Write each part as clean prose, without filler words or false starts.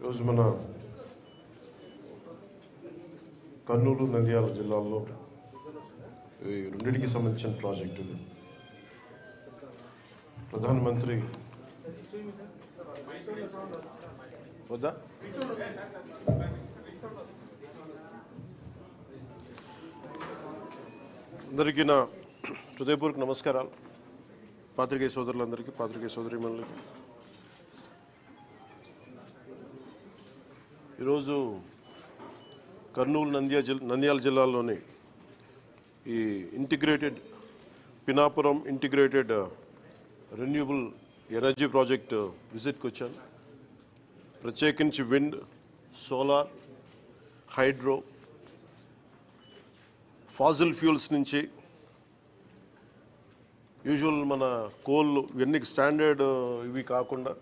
ఈరోజు మన కర్నూలు నంద్యాల జిల్లాల్లో ఈ రెండింటికి సంబంధించిన ప్రాజెక్టు ఇది. ప్రధానమంత్రి వద్దా అందరికీ నా హృదయపూర్వక నమస్కారాలు. పాత్రికేయ సోదరులందరికీ, పాత్రికేయ సోదరీమణులకి. ఈరోజు కర్నూలు నంద్యాల జిల్లాలోని ఈ integrated Pinnapuram integrated renewable energy project విజిట్కి వచ్చాను. ప్రత్యేకించి wind, solar, hydro, fossil fuels నుంచి యూజువల్ మన కోల్ ఇవన్నీ స్టాండర్డ్ ఇవి కాకుండా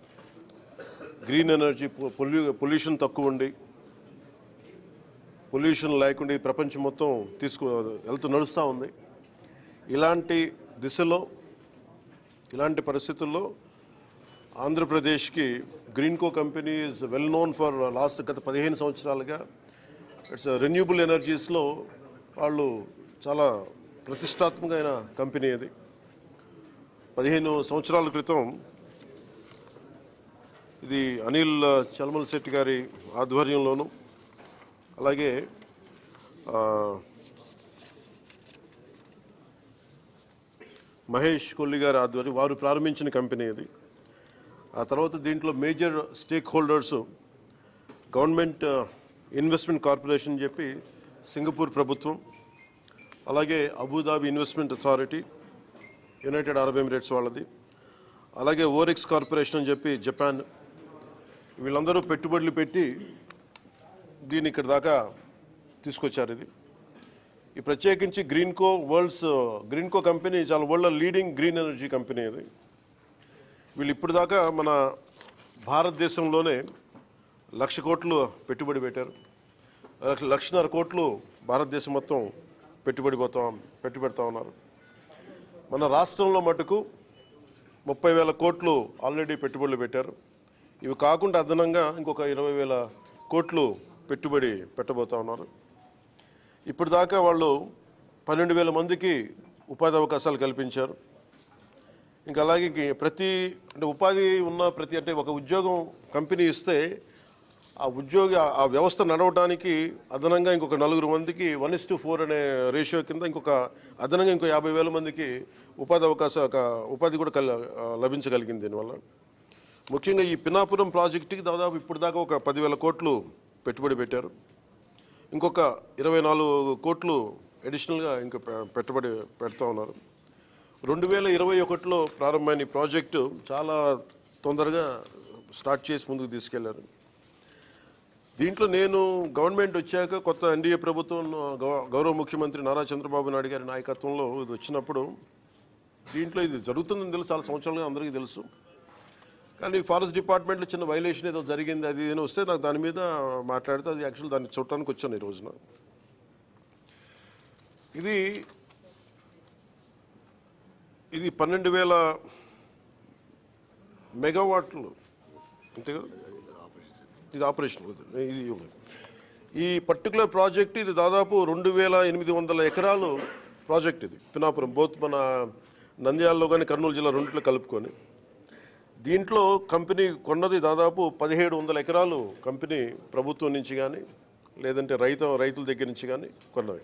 గ్రీన్ ఎనర్జీ, పొల్యూషన్ తక్కువ ఉండి పొల్యూషన్ లేకుండా ఈ ప్రపంచం మొత్తం నడుస్తూ ఉంది. ఇలాంటి దిశలో, ఇలాంటి పరిస్థితుల్లో ఆంధ్రప్రదేశ్కి Greenko company is well known for గత 15 సంవత్సరాలుగా ఇట్స్ రెన్యూబుల్ ఎనర్జీస్లో వాళ్ళు చాలా ప్రతిష్టాత్మకమైన కంపెనీ. అది 15 సంవత్సరాల క్రితం ఇది అనిల్ చల్మల్ శెట్టి గారి ఆధ్వర్యంలోను, అలాగే మహేష్ కొల్లి గారి ఆధ్వర్యం వారు ప్రారంభించిన కంపెనీ ఇది. ఆ తర్వాత దీంట్లో major stake holders government investment corporation చెప్పి సింగపూర్ ప్రభుత్వం, అలాగే Abu Dhabi investment authority United Arab Emirates వాళ్ళది, అలాగే ఓరెక్స్ కార్పొరేషన్ అని చెప్పి జపాన్, వీళ్ళందరూ పెట్టుబడులు పెట్టి దీన్ని ఇక్కడ దాకా తీసుకొచ్చారు. ఇది ఈ ప్రత్యేకించి గ్రీన్కో కంపెనీ చాలా వరల్డ్లో లీడింగ్ గ్రీన్ ఎనర్జీ కంపెనీ. ఇది వీళ్ళు ఇప్పుడు దాకా మన భారతదేశంలోనే 1,00,000 కోట్లు పెట్టుబడి పెట్టారు. 1,50,000 కోట్లు భారతదేశం మొత్తం పెట్టుబెడతా ఉన్నారు. మన రాష్ట్రంలో మటుకు 30,000 కోట్లు ఆల్రెడీ పెట్టుబడులు పెట్టారు. ఇవి కాకుండా అదనంగా ఇంకొక 20,000 కోట్లు పెట్టుబడి పెట్టబోతా ఉన్నారు. ఇప్పుడు దాకా వాళ్ళు 12,000 మందికి ఉపాధి అవకాశాలు కల్పించారు. ఇంకా అలాగే ఉపాధి ఉన్న అంటే ఒక ఉద్యోగం కంపెనీ ఇస్తే ఆ వ్యవస్థ నడవడానికి అదనంగా ఇంకొక 4 మందికి 1:4 అనే రేషియో కింద అదనంగా ఇంకో 50,000 మందికి ఉపాధి కూడా లభించగలిగింది. దీనివల్ల ముఖ్యంగా ఈ పినాపురం ప్రాజెక్టుకి దాదాపు ఇప్పుడు దాకా ఒక 10,000 కోట్లు పెట్టుబడి పెట్టారు. ఇంకొక 24 కోట్లు అడిషనల్గా ఇంకా పెట్టుబడి పెడతా ఉన్నారు. 2021లో ప్రారంభమైన ఈ ప్రాజెక్టు చాలా తొందరగా స్టార్ట్ చేసి ముందుకు తీసుకెళ్లారు. దీంట్లో నేను గవర్నమెంట్ వచ్చాక కొత్త ఎన్డీఏ ప్రభుత్వం గౌరవ ముఖ్యమంత్రి నారా చంద్రబాబు నాయుడు గారి నాయకత్వంలో ఇది వచ్చినప్పుడు దీంట్లో ఇది జరుగుతుందని తెలుసు, చాలా సంవత్సరాలుగా అందరికీ తెలుసు. కానీ ఫారెస్ట్ డిపార్ట్మెంట్లో చిన్న వైలేషన్ ఏదో జరిగింది, అది ఏదో వస్తే నాకు దాని మీద మాట్లాడితే అది యాక్చువల్ దాన్ని చూడటానికి వచ్చాను ఈ రోజున. ఇది 12,000 మెగావాట్లు అంతే కదా. ఇది ఆపరేషన్. ఈ పర్టికులర్ ప్రాజెక్ట్ ఇది దాదాపు 2,800 ఎకరాలు ప్రాజెక్ట్. ఇది పినాపురం బోత్ మన నంద్యాలలో కానీ కర్నూలు జిల్లా రెండిట్లో కలుపుకొని దీంట్లో కంపెనీ కొన్నది దాదాపు 1,700 ఎకరాలు కంపెనీ ప్రభుత్వం నుంచి కానీ లేదంటే రైతుల దగ్గర నుంచి కానీ కొన్నవి.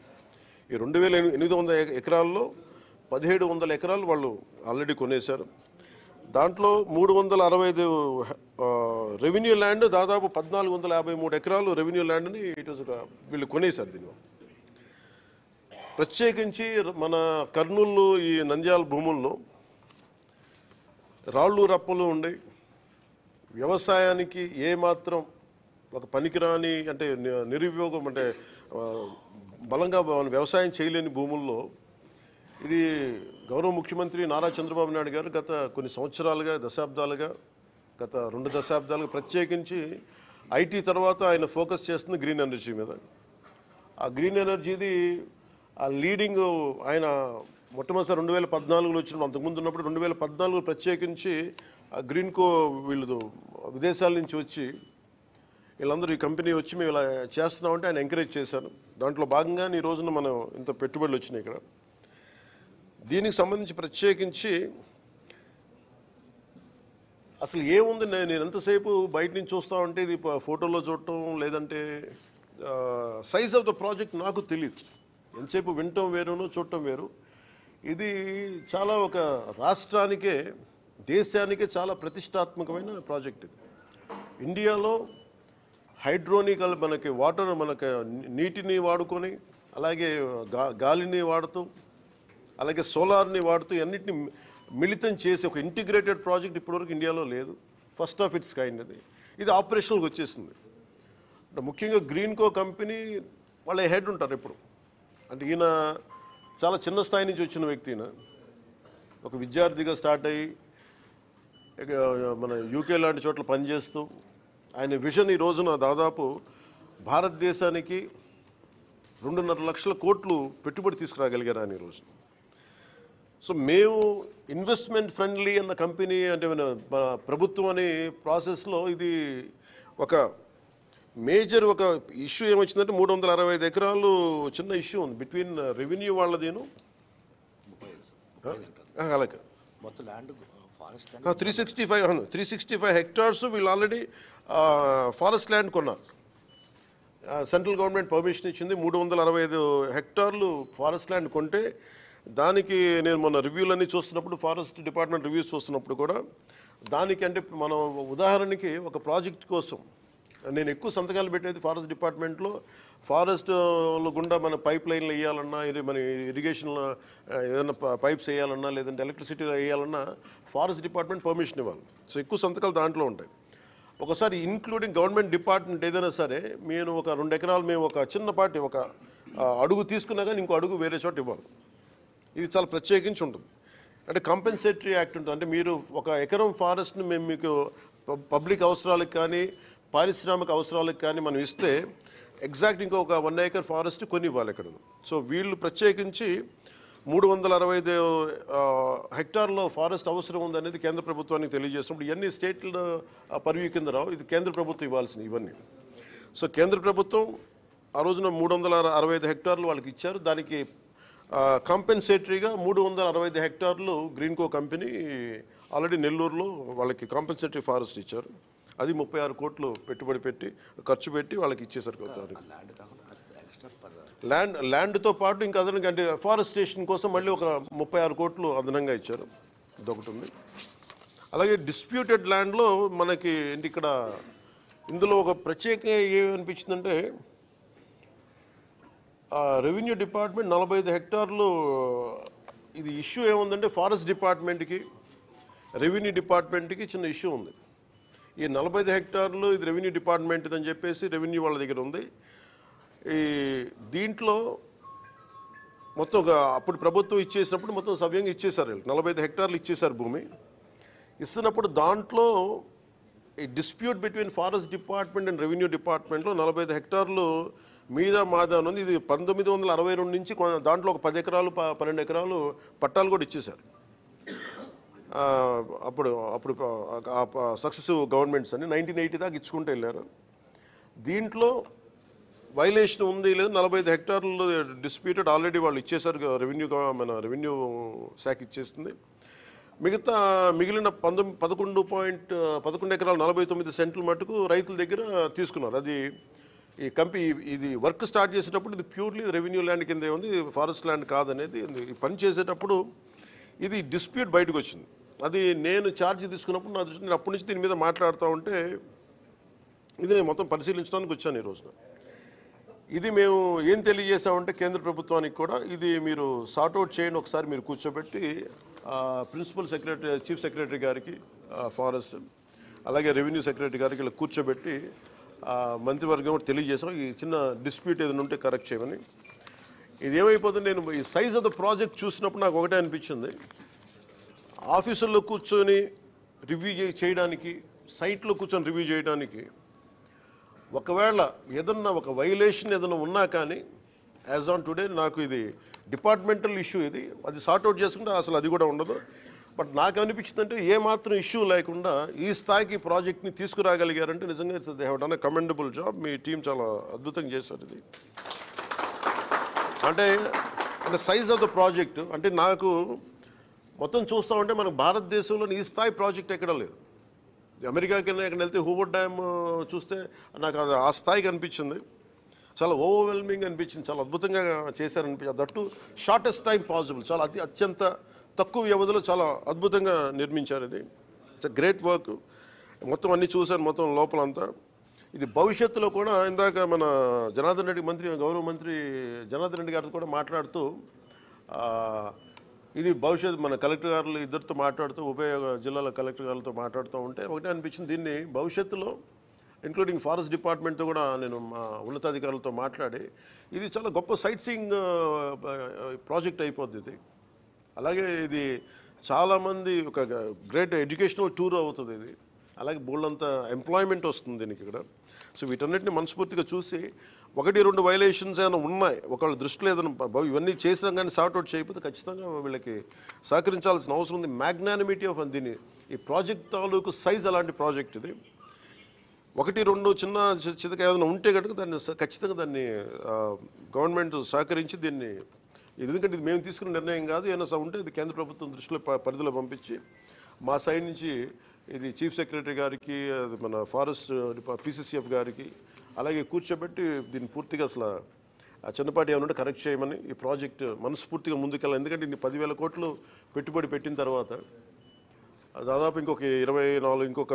ఈ 2,800 ఎకరాల్లో 1,700 ఎకరాలు వాళ్ళు ఆల్రెడీ కొనేశారు. దాంట్లో 365 రెవెన్యూ ల్యాండ్, దాదాపు 1,453 ఎకరాలు రెవెన్యూ ల్యాండ్ని వీళ్ళు కొనేశారు. దీనివల్ల ప్రత్యేకించి మన కర్నూలు ఈ నంద్యాల భూముల్లో రాళ్ళు రప్పలు ఉండి వ్యవసాయానికి ఏమాత్రం ఒక పనికిరాని అంటే నిరుపయోగం అంటే బలంగా వ్యవసాయం చేయలేని భూముల్లో ఇది గౌరవ ముఖ్యమంత్రి నారా చంద్రబాబు నాయుడు గారు గత కొన్ని సంవత్సరాలుగా గత 2 దశాబ్దాలుగా ప్రత్యేకించి ఐటీ తర్వాత ఆయన ఫోకస్ చేస్తుంది గ్రీన్ ఎనర్జీ మీద. ఆ గ్రీన్ ఎనర్జీది ఆ లీడింగ్ ఆయన మొట్టమొదటిసారి 2014లో వచ్చినప్పుడు, అంతకుముందు ఉన్నప్పుడు 2014 ప్రత్యేకించి గ్రీన్కో వీళ్ళు విదేశాల నుంచి వచ్చి వీళ్ళందరూ ఈ కంపెనీ వచ్చి మేము ఇలా చేస్తున్నామంటే ఆయన ఎంకరేజ్ చేశాను. దాంట్లో భాగంగా ఈ రోజున మనం ఇంత పెట్టుబడులు వచ్చినాయి ఇక్కడ. దీనికి సంబంధించి ప్రత్యేకించి అసలు ఏముంది, నేను ఎంతసేపు బయట నుంచి చూస్తా ఉంటే ఇది ఫోటోలో చూడటం లేదంటే సైజ్ ఆఫ్ ద ప్రాజెక్ట్ నాకు తెలియదు. ఎంతసేపు వినటం వేరును చూడటం వేరు. ఇది చాలా ఒక రాష్ట్రానికే దేశానికే చాలా ప్రతిష్టాత్మకమైన ప్రాజెక్ట్ ఇది. ఇండియాలో హైడ్రోనికల్ మనకి వాటర్ మనకి నీటిని వాడుకొని అలాగే గాలిని వాడుతూ అలాగే సోలార్ని వాడుతూ అన్నిటిని మిళితం చేసి ఒక ఇంటిగ్రేటెడ్ ప్రాజెక్ట్ ఇప్పటివరకు ఇండియాలో లేదు. ఫస్ట్ ఆఫ్ ఇట్స్ కైండ్ అది. ఇది ఆపరేషనల్కి వచ్చేసింది. అంటే ముఖ్యంగా గ్రీన్కో కంపెనీ వాళ్ళ హెడ్ ఉంటారు ఇప్పుడు. అంటే ఈయన చాలా చిన్న స్థాయి నుంచి వచ్చిన వ్యక్తి. ఈయన ఒక విద్యార్థిగా స్టార్ట్ అయ్యి మన యూకే లాంటి చోట్ల పనిచేస్తూ ఆయన విజన్ ఈ రోజున దాదాపు భారతదేశానికి 2.5 లక్షల కోట్లు పెట్టుబడి తీసుకురాగలిగారు ఆయన ఈ రోజు. సో మేము ఇన్వెస్ట్మెంట్ ఫ్రెండ్లీ అన్న కంపెనీ అంటే మన ప్రభుత్వం అనే ప్రాసెస్లో ఇది ఒక మేజర్ ఒక ఇష్యూ ఏమొచ్చిందంటే 365 ఎకరాలు చిన్న ఇష్యూ ఉంది బిట్వీన్ రెవెన్యూ వాళ్ళదేను అలాగే మొత్తం ల్యాండ్ 365 హెక్టార్స్ వీళ్ళు ఆల్రెడీ ఫారెస్ట్ ల్యాండ్ కొన్నారు. సెంట్రల్ గవర్నమెంట్ పర్మిషన్ ఇచ్చింది. 365 హెక్టార్లు ఫారెస్ట్ ల్యాండ్ కొంటే దానికి నేను మొన్న రివ్యూలన్నీ చూస్తున్నప్పుడు ఫారెస్ట్ డిపార్ట్మెంట్ రివ్యూస్ చూస్తున్నప్పుడు కూడా దానికి అంటే మనం ఉదాహరణకి ఒక ప్రాజెక్ట్ కోసం నేను ఎక్కువ సంతకాలు పెట్టేది ఫారెస్ట్ డిపార్ట్మెంట్లో. ఫారెస్ట్ గుండా మన పైప్ లైన్లు వేయాలన్నా మన ఇరిగేషన్ ఏదైనా పైప్స్ వేయాలన్నా లేదంటే ఎలక్ట్రిసిటీ వేయాలన్నా ఫారెస్ట్ డిపార్ట్మెంట్ పర్మిషన్ ఇవ్వాలి. సో ఎక్కువ సంతకాలు దాంట్లో ఉంటాయి. ఒకసారి ఇన్క్లూడింగ్ గవర్నమెంట్ డిపార్ట్మెంట్ ఏదైనా సరే మేము ఒక 2 ఎకరాలు మేము ఒక చిన్నపాటి ఒక అడుగు తీసుకున్నా కానీ ఇంకో అడుగు వేరే చోట ఇవ్వాలి. ఇది చాలా ప్రత్యేకించి ఉంటుంది. అంటే కాంపెన్సేటరీ యాక్ట్ ఉంటుంది. అంటే మీరు ఒక ఎకరం ఫారెస్ట్ని మేము మీకు పబ్లిక్ అవసరాలకు కానీ పారిశ్రామిక అవసరాలకు కానీ మనం ఇస్తే ఎగ్జాక్ట్ ఇంకొక 1 ఏకర్ ఫారెస్ట్ కొని ఇవ్వాలి ఇక్కడ. సో వీళ్ళు ప్రత్యేకించి 365 హెక్టార్లో ఫారెస్ట్ అవసరం ఉందనేది కేంద్ర ప్రభుత్వానికి తెలియజేసినప్పుడు ఇవన్నీ స్టేట్ల పరివ్యూ కింద రావు. ఇది కేంద్ర ప్రభుత్వం ఇవ్వాల్సింది ఇవన్నీ. సో కేంద్ర ప్రభుత్వం ఆ రోజున 365 హెక్టార్లు వాళ్ళకి ఇచ్చారు. దానికి కాంపెన్సేటరీగా 365 హెక్టార్లు గ్రీన్కో కంపెనీ ఆల్రెడీ నెల్లూరులో వాళ్ళకి కాంపెన్సేటరీ ఫారెస్ట్ ఇచ్చారు. అది 36 కోట్లు పెట్టుబడి పెట్టి ఖర్చు పెట్టి వాళ్ళకి ఇచ్చేసరికి ల్యాండ్తో పాటు ఇంకా అదనంగా అంటే ఫారెస్టేషన్ కోసం మళ్ళీ ఒక 36 కోట్లు అదనంగా ఇచ్చారు. ఇదొకటి ఉంది. అలాగే డిస్ప్యూటెడ్ ల్యాండ్లో మనకి ఏంటి ఇక్కడ ఇందులో ఒక ప్రత్యేకంగా ఏమనిపించిందంటే రెవెన్యూ డిపార్ట్మెంట్ 45 హెక్టార్లు ఇది ఇష్యూ ఏముందంటే ఫారెస్ట్ డిపార్ట్మెంట్కి రెవెన్యూ డిపార్ట్మెంట్కి చిన్న ఇష్యూ ఉంది. ఈ 45 హెక్టార్లు ఇది రెవెన్యూ డిపార్ట్మెంట్ అని చెప్పేసి రెవెన్యూ వాళ్ళ దగ్గర ఉంది. ఈ దీంట్లో మొత్తం అప్పుడు ప్రభుత్వం ఇచ్చేసినప్పుడు మొత్తం సవ్యంగా ఇచ్చేశారు. 45 హెక్టార్లు ఇచ్చేశారు భూమి. ఇస్తున్నప్పుడు దాంట్లో ఈ dispute between forest department and revenue డిపార్ట్మెంట్లో 45 హెక్టార్లు మీద మాదా ఉంది. ఇది 1962 నుంచి దాంట్లో ఒక 10 ఎకరాలు 12 ఎకరాలు పట్టాలు కూడా ఇచ్చేశారు. అప్పుడు సక్సెసివ్ గవర్నమెంట్స్ అని 1980 దాకా ఇచ్చుకుంటూ వెళ్ళారు. దీంట్లో వైలేషన్ ఉంది లేదు 45 హెక్టార్లు డిస్ప్యూటెడ్ ఆల్రెడీ వాళ్ళు ఇచ్చేశారు. మన రెవెన్యూ శాఖ ఇచ్చేస్తుంది. మిగిలిన 11 ఎకరాలు 49 సెంట్లు మటుకు రైతుల దగ్గర తీసుకున్నారు. అది ఈ కంపెనీ ఇది వర్క్ స్టార్ట్ చేసేటప్పుడు ఇది ప్యూర్లీ రెవెన్యూ ల్యాండ్ కిందే ఉంది, ఫారెస్ట్ ల్యాండ్ కాదనేది పని చేసేటప్పుడు ఇది డిస్ప్యూట్ బయటకు వచ్చింది. అది నేను ఛార్జ్ తీసుకున్నప్పుడు నా దృష్టి నేను అప్పటి నుంచి దీని మీద మాట్లాడుతూ ఉంటే ఇది నేను మొత్తం పరిశీలించడానికి వచ్చాను ఈ రోజున. ఇది మేము ఏం తెలియజేసామంటే కేంద్ర ప్రభుత్వానికి కూడా ఇది మీరు సార్ట్అవుట్ చేయండి, ఒకసారి మీరు కూర్చోబెట్టి ప్రిన్సిపల్ సెక్రటరీ చీఫ్ సెక్రటరీ గారికి ఫారెస్ట్ అలాగే రెవెన్యూ సెక్రటరీ గారికి ఇలా కూర్చోబెట్టి మంత్రివర్గం కూడా తెలియజేసాం ఈ చిన్న డిస్ప్యూట్ ఏదైనా ఉంటే కరెక్ట్ చేయమని. ఇది ఏమైపోతుంది, నేను ఈ సైజ్ ఆఫ్ ద ప్రాజెక్ట్ చూసినప్పుడు నాకు ఒకటే అనిపించింది, ఆఫీసుల్లో కూర్చొని రివ్యూ చేయడానికి సైట్లో కూర్చొని రివ్యూ చేయడానికి ఒకవేళ ఏదన్నా ఒక వైలేషన్ ఏదైనా ఉన్నా కానీ యాజ్ ఆన్ టుడే నాకు ఇది డిపార్ట్మెంటల్ ఇష్యూ, ఇది అది సార్ట్అవుట్ చేసుకుంటే అసలు అది కూడా ఉండదు. బట్ నాకు అనిపించిందంటే ఏమాత్రం ఇష్యూ లేకుండా ఈ స్థాయికి ప్రాజెక్ట్ని తీసుకురాగలిగారంటే నిజంగా they have done a commendable job. Me team చాలా అద్భుతంగా చేశారు ఇది. అంటే అంటే సైజ్ ఆఫ్ ద ప్రాజెక్టు అంటే నాకు మొత్తం చూస్తూ ఉంటే మనకు భారతదేశంలో ఈ స్థాయి ప్రాజెక్ట్ ఎక్కడ లేదు. అమెరికాకి ఎక్కడ వెళ్తే హూవర్డ్ డ్యామ్ చూస్తే నాకు అది ఆ స్థాయికి అనిపించింది. చాలా ఓవర్వెల్మింగ్ అనిపించింది. చాలా అద్భుతంగా చేశారనిపించింది. That shortest time possible. చాలా అత్యంత తక్కువ వ్యవధిలో చాలా అద్భుతంగా నిర్మించారు. ఇది ఇట్స్ గ్రేట్ వర్క్. మొత్తం అన్నీ చూశాను మొత్తం లోపలంతా. ఇది భవిష్యత్తులో కూడా ఇందాక మన జనార్దన్ రెడ్డి గౌరవ మంత్రి జనార్దన్ రెడ్డి గారితో కూడా మాట్లాడుతూ ఇది భవిష్యత్తు మన కలెక్టర్ గారులు ఇద్దరితో మాట్లాడుతూ ఉభయ జిల్లాల కలెక్టర్ గారులతో మాట్లాడుతూ ఉంటే ఒకటే అనిపించింది, దీన్ని భవిష్యత్తులో ఇంక్లూడింగ్ ఫారెస్ట్ డిపార్ట్మెంట్తో కూడా నేను మా ఉన్నతాధికారులతో మాట్లాడి ఇది చాలా గొప్ప సైట్ సీయింగ్ ప్రాజెక్ట్ అయిపోద్ది ఇది. అలాగే ఇది చాలామంది ఒక గ్రేట్ ఎడ్యుకేషనల్ టూర్ అవుతుంది ఇది. అలాగే బోల్డంత ఎంప్లాయ్మెంట్ వస్తుంది దీనికి ఇక్కడ. సో వీటన్నిటిని మనస్ఫూర్తిగా చూసి 1-2 వైలేషన్స్ ఏమైనా ఉన్నాయి ఒకళ్ళ దృష్టిలో ఏదైనా ఇవన్నీ చేసినా కానీ సార్ట్అవుట్ చేయకపోతే ఖచ్చితంగా వీళ్ళకి సహకరించాల్సిన అవసరం ఉంది. మ్యాగ్నానిమిటీ ఆఫ్ దీన్ని ఈ ప్రాజెక్ట్ తాలూకు సైజ్ అలాంటి ప్రాజెక్ట్ ఇది. 1-2 చిన్న చితక ఏదైనా ఉంటే కనుక దాన్ని ఖచ్చితంగా దాన్ని గవర్నమెంట్ సహకరించి దీన్ని ఎందుకంటే ఇది మేము తీసుకున్న నిర్ణయం కాదు, ఏమైనా ఉంటే ఇది కేంద్ర ప్రభుత్వం దృష్టిలో పరిధిలో పంపించి మా సైడ్ నుంచి ఇది చీఫ్ సెక్రటరీ గారికి మన ఫారెస్ట్ పీసీసీఎఫ్ గారికి అలాగే కూర్చోబెట్టి దీన్ని పూర్తిగా అసలు ఆ చిన్నపాటి ఏమన్నా కరెక్ట్ చేయమని ఈ ప్రాజెక్ట్ మనస్ఫూర్తిగా ముందుకెళ్ళాలి. ఎందుకంటే ఇన్ని 10,000 కోట్లు పెట్టుబడి పెట్టిన తర్వాత దాదాపు ఇంకొక 24 ఇంకొక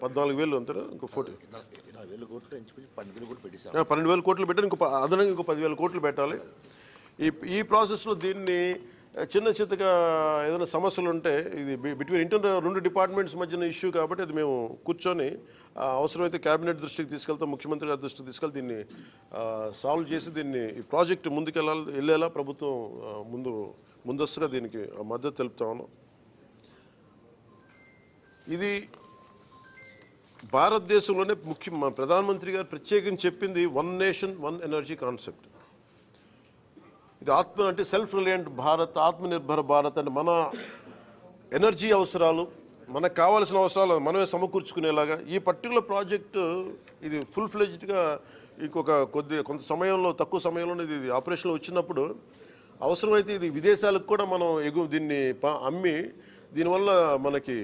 14,000 అంతే ఇంకో 12,000 కోట్లు పెట్టాలి. అదనంగా ఇంకో 10,000 కోట్లు పెట్టాలి. ఈ ప్రాసెస్లో దీన్ని చిన్న చిత్తగా ఏదైనా సమస్యలు ఉంటే ఇది బిట్వీన్ రెండు డిపార్ట్మెంట్స్ మధ్యన ఇష్యూ కాబట్టి అది మేము కూర్చొని అవసరమైతే క్యాబినెట్ దృష్టికి తీసుకెళ్తాం, ముఖ్యమంత్రి గారి దృష్టికి తీసుకెళ్తే దీన్ని సాల్వ్ చేసి దీన్ని ఈ ప్రాజెక్ట్ వెళ్ళేలా ప్రభుత్వం ముందస్తుగా దీనికి మద్దతు తెలుపుతా ఉన్నాం. ఇది భారతదేశంలోనే ప్రధానమంత్రి గారు ప్రత్యేకించి చెప్పింది one nation one energy concept. ఇది అంటే సెల్ఫ్ రిలయంట్ భారత్, ఆత్మనిర్భర భారత్ అని మన ఎనర్జీ అవసరాలు మనకు కావాల్సిన అవసరాలు మనమే సమకూర్చుకునేలాగా ఈ పర్టికులర్ ప్రాజెక్టు ఇది ఫుల్ ఫ్లెజ్డ్గా ఇంకొక కొంత సమయంలో తక్కువ సమయంలోనే ఇది ఆపరేషన్లో వచ్చినప్పుడు అవసరమైతే ఇది విదేశాలకు కూడా మనం దీన్ని అమ్మి దీనివల్ల మనకి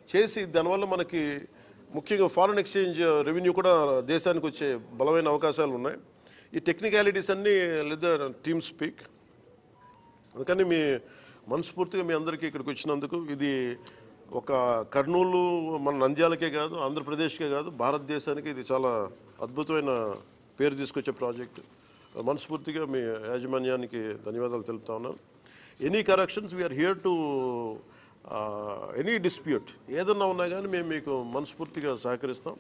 చేసి దానివల్ల మనకి ముఖ్యంగా ఫారెన్ ఎక్స్చేంజ్ రెవెన్యూ కూడా దేశానికి వచ్చే బలమైన అవకాశాలు ఉన్నాయి. ఈ టెక్నికాలిటీస్ అన్నీ లేదా టీమ్ స్పీక్. అందుకని మీ మనస్ఫూర్తిగా మీ అందరికీ ఇక్కడికి వచ్చినందుకు ఇది ఒక కర్నూలు మన నంద్యాలకే కాదు, ఆంధ్రప్రదేశ్కే కాదు, భారతదేశానికి ఇది చాలా అద్భుతమైన పేరు తీసుకొచ్చే ప్రాజెక్టు. మనస్ఫూర్తిగా మీ యాజమాన్యానికి ధన్యవాదాలు తెలుపుతా ఉన్నాను. Any corrections we are here to any dispute ఏదన్నా ఉన్నా కానీ మేము మీకు మనస్ఫూర్తిగా సహకరిస్తాం.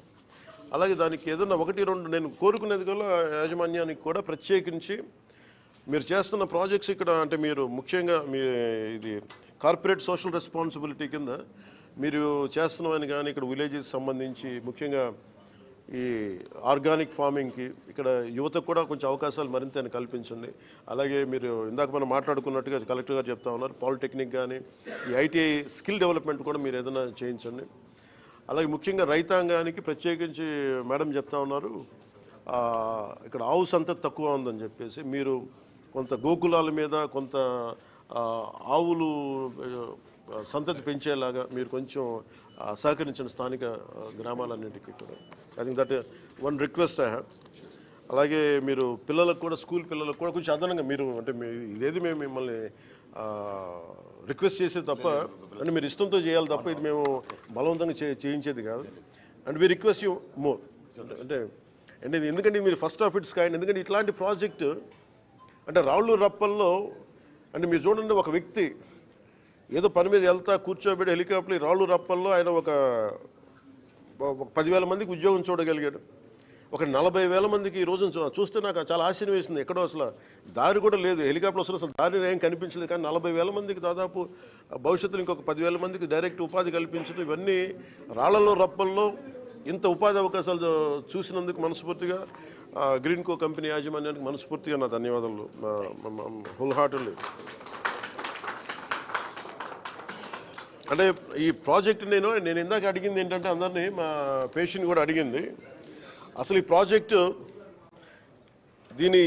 అలాగే దానికి ఏదన్నా 1-2 నేను కోరుకునేది కూడా యాజమాన్యానికి కూడా ప్రత్యేకించి మీరు చేస్తున్న ప్రాజెక్ట్స్ ఇక్కడ అంటే మీరు ముఖ్యంగా ఇది కార్పొరేట్ సోషల్ రెస్పాన్సిబిలిటీ కింద మీరు చేస్తున్నవని కానీ ఇక్కడ విలేజెస్ సంబంధించి ముఖ్యంగా ఈ ఆర్గానిక్ ఫార్మింగ్కి ఇక్కడ యువతకు కూడా కొంచెం అవకాశాలు మరింత కల్పించండి. అలాగే మీరు ఇందాక మనం మాట్లాడుకున్నట్టుగా కలెక్టర్ గారు చెప్తా ఉన్నారు పాలిటెక్నిక్ కానీ ఈ ఐటీఐ స్కిల్ డెవలప్మెంట్ కూడా మీరు ఏదైనా చేయించండి. అలాగే ముఖ్యంగా రైతాంగానికి ప్రత్యేకించి మేడం చెప్తా ఉన్నారు ఇక్కడ ఆవు సంతతి తక్కువ ఉందని చెప్పేసి మీరు కొంత గోకులాల మీద కొంత ఆవులు సంతతి పెంచేలాగా మీరు కొంచెం సహకరించిన స్థానిక గ్రామాలన్నింటికీ కూడా. I think that one request I have. అలాగే మీరు పిల్లలకు కూడా స్కూల్ పిల్లలకు కూడా కొంచెం అదనంగా మీరు అంటే ఇదేది మేము మిమ్మల్ని రిక్వెస్ట్ చేసేది తప్ప అంటే మీరు ఇష్టంతో చేయాలి తప్ప ఇది మేము బలవంతంగా చేయించేది కాదు. And we request you more అంటే ఎందుకంటే మీరు ఫస్ట్ ఆఫ్ ఇట్స్ కైండ్. ఎందుకంటే ఇట్లాంటి ప్రాజెక్టు అంటే రాళ్ళు రప్పల్లో అంటే మీరు చూడండి ఒక వ్యక్తి ఏదో పని మీద వెళ్తా కూర్చోబెట్టి హెలికాప్టర్ రాళ్ళు రప్పల్లో ఆయన ఒక 10,000 మందికి ఉద్యోగం చూడగలిగాడు. ఒక 40,000 మందికి ఈ రోజు చూస్తే నాకు చాలా ఆశ్చర్యం వేసింది. ఎక్కడో అసలు దారి కూడా లేదు, హెలికాప్టర్ అసలు దారి ఏం కనిపించలేదు. కానీ 40,000 మందికి దాదాపు భవిష్యత్తులో ఇంకొక 10,000 మందికి డైరెక్ట్ ఉపాధి కల్పించడం ఇవన్నీ రాళ్లలో రప్పల్లో ఇంత ఉపాధి అవకాశాలు చూసినందుకు మనస్ఫూర్తిగా గ్రీన్కో కంపెనీ యాజమాన్యానికి మనస్ఫూర్తిగా నా ధన్యవాదాలు హోల్ హార్టెడ్లీ. అంటే ఈ ప్రాజెక్ట్ నేను ఇందాక అడిగింది ఏంటంటే అందరినీ మా పేషెంట్ కూడా అడిగింది అసలు ఈ ప్రాజెక్టు దీని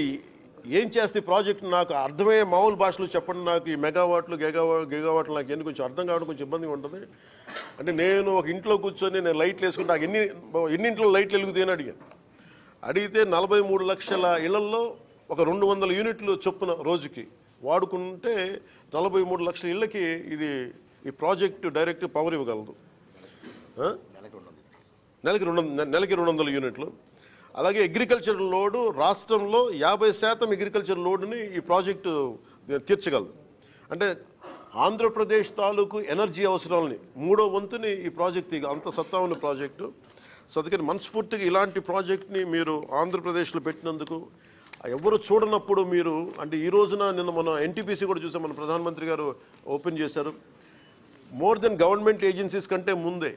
ఏం చేస్తే ప్రాజెక్ట్ నాకు అర్థమయ్యే మామూలు భాషలో చెప్పండి నాకు ఈ మెగావాట్లు గిగావాట్లు నాకు ఎన్ని కొంచెం అర్థం కావడం కొంచెం ఇబ్బందిగా ఉంటుంది అంటే నేను ఒక ఇంట్లో కూర్చొని నేను లైట్లు వేసుకుంటే నాకు ఎన్నింట్లో లైట్లు వెలుగుతాయని అడిగితే 43 లక్షల ఇళ్లల్లో ఒక 200 యూనిట్లు చొప్పున రోజుకి వాడుకుంటే 43 లక్షల ఇళ్ళకి ఇది ఈ ప్రాజెక్టు డైరెక్ట్ పవర్ ఇవ్వగలదు నెలకి 200 యూనిట్లు అలాగే అగ్రికల్చర్ లోడు రాష్ట్రంలో 50% అగ్రికల్చర్ లోడుని ఈ ప్రాజెక్టు తీర్చగలదు అంటే ఆంధ్రప్రదేశ్ తాలూకు ఎనర్జీ అవసరాలని 3వ వంతుని ఈ ప్రాజెక్టు అంత సత్తా ఉన్న ప్రాజెక్టు సో అందుకని మనస్ఫూర్తిగా ఇలాంటి ప్రాజెక్ట్ని మీరు ఆంధ్రప్రదేశ్లో పెట్టినందుకు ఎవరు చూడనప్పుడు మీరు అంటే ఈ రోజున నిన్న మన ఎన్టీపీసీ కూడా చూసాం మన ప్రధానమంత్రి గారు ఓపెన్ చేశారు మోర్ దెన్ గవర్నమెంట్ ఏజెన్సీస్ కంటే ముందే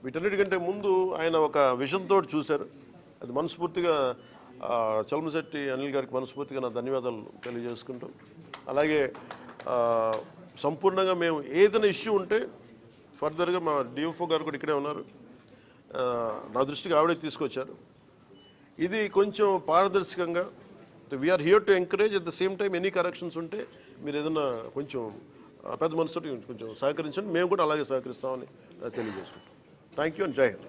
వీటన్నిటికంటే ముందు ఆయన ఒక విజన్ తోటి చూశారు అది మనస్ఫూర్తిగా చలమశెట్టి అనిల్ గారికి మనస్ఫూర్తిగా నా ధన్యవాదాలు తెలియజేసుకుంటాం అలాగే సంపూర్ణంగా మేము ఏదైనా ఇష్యూ ఉంటే ఫర్దర్గా మా డిఎఫ్ఓ గారు కూడా ఇక్కడే ఉన్నారు నా దృష్టికి ఆవిడే తీసుకొచ్చారు ఇది కొంచెం పారదర్శకంగా we are here to encourage at the same time any corrections ఉంటే మీరు ఏదైనా కొంచెం పెద్ద మనసుతో కొంచెం సహకరించండి మేము కూడా అలాగే సహకరిస్తామని తెలియజేసుకుంటాం థ్యాంక్ యూ అండ్ జై హింద్